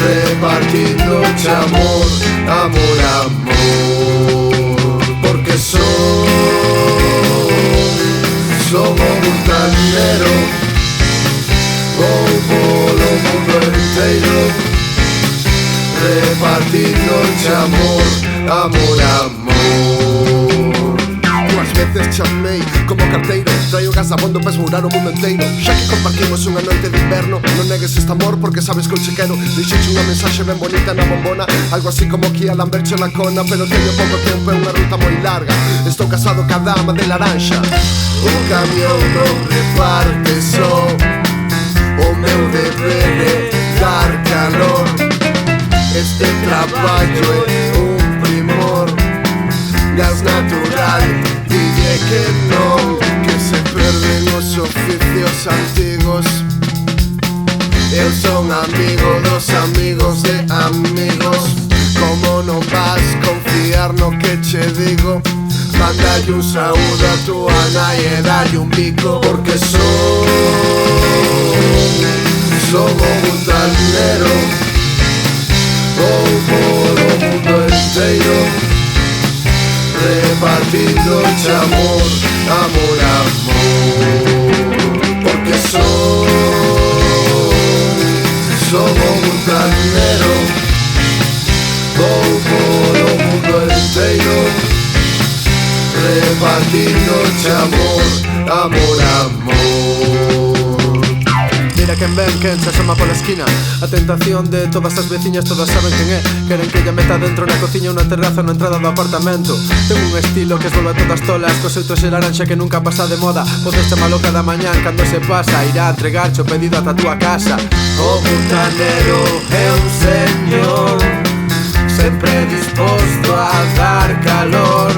repartiéndoche amor, amor, amor. Porque somos montanero, vou polo mundo inteiro, repartiéndoche amor, amor, amor. Duas veces chamei como carteiro, traio gas abondo para esmurar o mundo inteiro. Xa que compartimos unha noite de inverno, non negues este amor porque sabes que eu che quero. Dixeche unha mensaxe ben bonita na bombona, algo así como que ia lamberche na cona. Pero teño pouco tempo e unha ruta moi larga, estou casado ca dama de laranxa. O camión non reparte só, o meu deber é dar calor. Este traballo é un primor, gas natural, dille que non, que se perden os oficios antigos. eu son amigo dos amigos de amigos. Como non vas confiar no que che digo? Mandalle un saúdo a tua nai e dalle un bico. Porque somos montanero, vou polo mundo inteiro, repartiéndoche amor, amor, amor. Porque somos montanero, vou polo mundo inteiro, repartiéndoche amor, amor, amor. Mira quen ven, quen se asoma pola esquina. A tentación de todas as veciñas, todas saben quen é. Queren que ella meta dentro na cociña ou na terraza na entrada do apartamento. Ten un estilo que es volve todas tolas, co seu toxe laranxa que nunca pasa de moda. Podes chamalo cada mañán cando se pasa, irá a entregarche o pedido ata a túa casa. O montanero é un señor, sempre disposto a dar calor.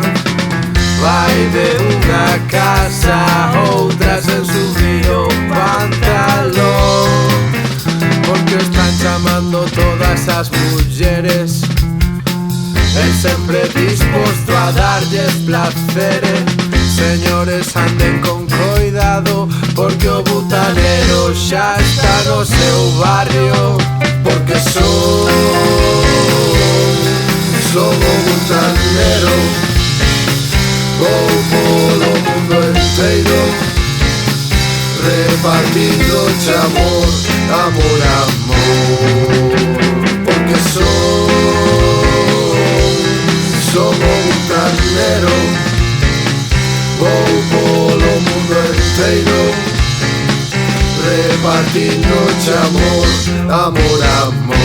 Vai de unha casa a outra sen subir o pantalón, porque están chamando todas as mulleres. el sempre disposto a darlles placeres. Señores, anden con coidado, porque o butanero xa está no seu barrio. Porque somos montanero, vou polo mundo inteiro, repartiéndoche amor, amor, amor. Porque somos montanero, vou polo mundo inteiro, repartiéndoche amor, amor, amor.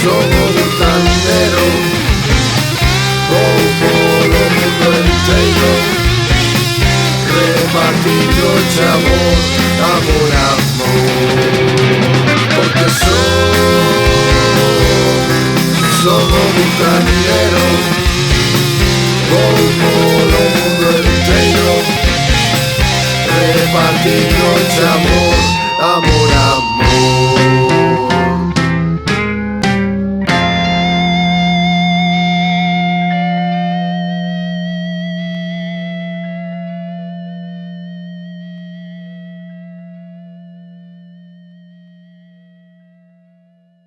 Somos montanero, vou polo mundo inteiro, repartiéndoche amor, amor, amor. Porque somos montanero, vou polo mundo inteiro, repartiéndoche amor, amor, amor.